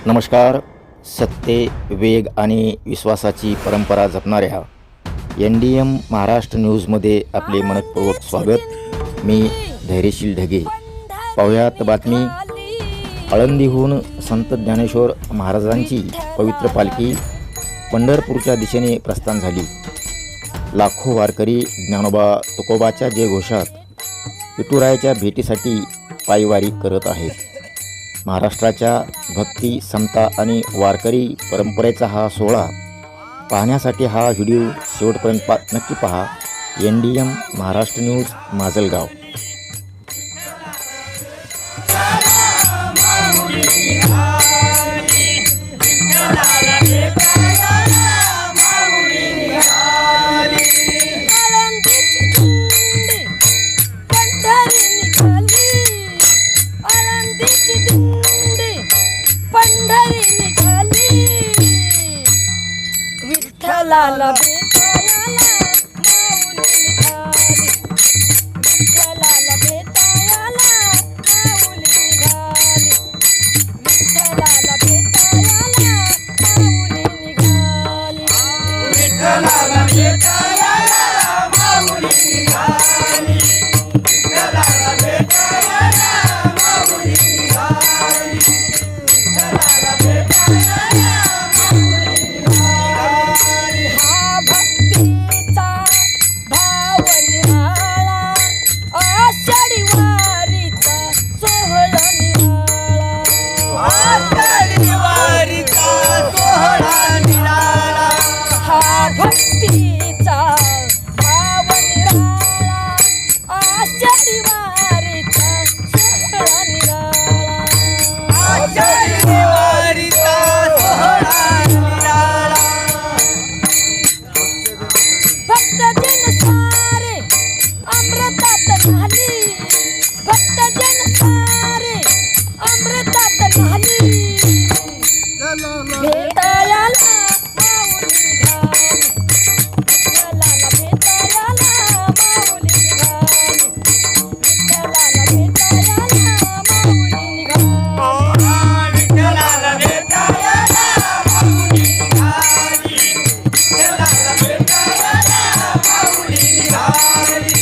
नमस्कार. सत्य, वेग आणि विश्वासाची परंपरा जपणाऱ्या NDM महाराष्ट्र न्यूजमध्ये आपले मनपूर्वक स्वागत. मी धैर्यशील ढगे. पाहुयात बातमी. आळंदीहून संत ज्ञानेश्वर महाराजांची पवित्र पालखी पंढरपूरच्या दिशेने प्रस्थान झाली. लाखो वारकरी ज्ञानोबा तुकोबाच्या जयघोषात विठुरायाच्या भेटीसाठी पायवारी करत आहेत. महाराष्ट्राच्या भक्ती, समता आणि वारकरी परंपरेचा हा सोहळा पाहण्यासाठी हा व्हिडिओ शेवटपर्यंत नक्की पहा. NDM Maharashtra news, Majalgaon. विठ्ठलाला भेटायला माऊली निघाली, विठ्ठलाला भेटायला माऊली निघाली, विठ्ठलाला भेटायला माऊली निघाली, विठ्ठलाला भेटायला माऊली निघाली, विठ्ठलाला भेटायला माऊली निघाली, विठ्ठलाला भेटायला भक्तीचा भाव निराळा, आषाढी वारीचा सोहळा निराळा, आषाढी वारीचा सोहळा निराळा. भक्तजन सारे अमृतात न्हाली, भक्तजन सारे अमृतात न्हाली, भेटायला विठ्ठलाला भेटायला माऊली निघाली, विठ्ठलाला भेटायला माऊली निघाली, विठ्ठलाला भेटायला माऊली निघाली,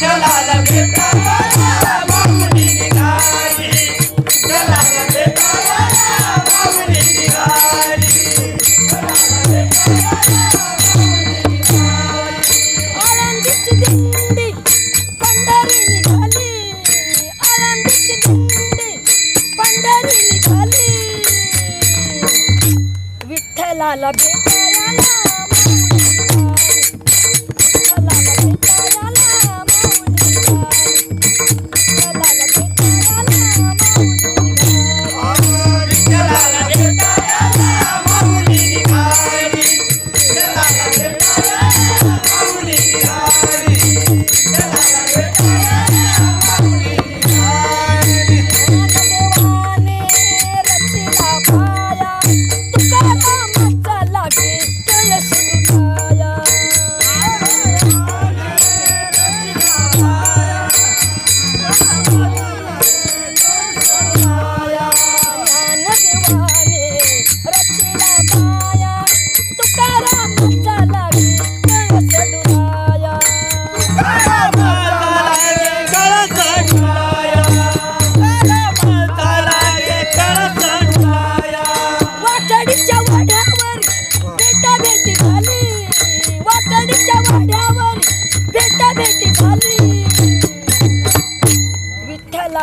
विठ्ठलाला भेटायला माऊली निघाली, विठ्ठलाला भेटायला माऊली निघाली. आळंदीची दिंडी पंढरी निघाली, आळंदीची दिंडी पंढरी निघाली, विठ्ठलाला भेटायला माऊली निघाली, विठ्ठलाला भेटायला माऊली निघाली, विठ्ठलाला भेटायला माऊली निघाली, विठ्ठलाला भेटायला माऊली निघाली, विठ्ठलाला भेटायला माऊली निघाली, विठ्ठलाला भेटायला माऊली निघाली. ज्ञानदेवाने रचिला पाया, तुकारामाचा लागे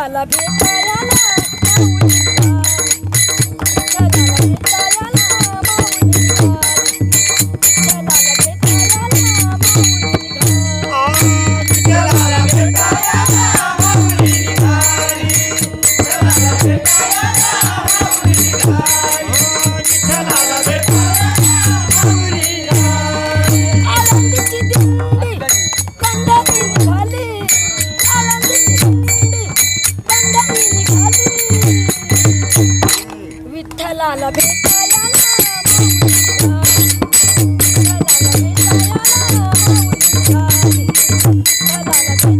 विठ्ठलाला भेटायला माऊलीला विठ्ठलाला भेटायला माऊलीला विठ्ठलाला भेटायला माऊलीला आनंदीची दिंडी पंढरी निघाली आनंदीची दिंडी पंढरी निघाली विठ्ठलाला भेटायला माऊलीला विठ्ठलाला भेटायला माऊलीला विठ्ठलाला भेटायला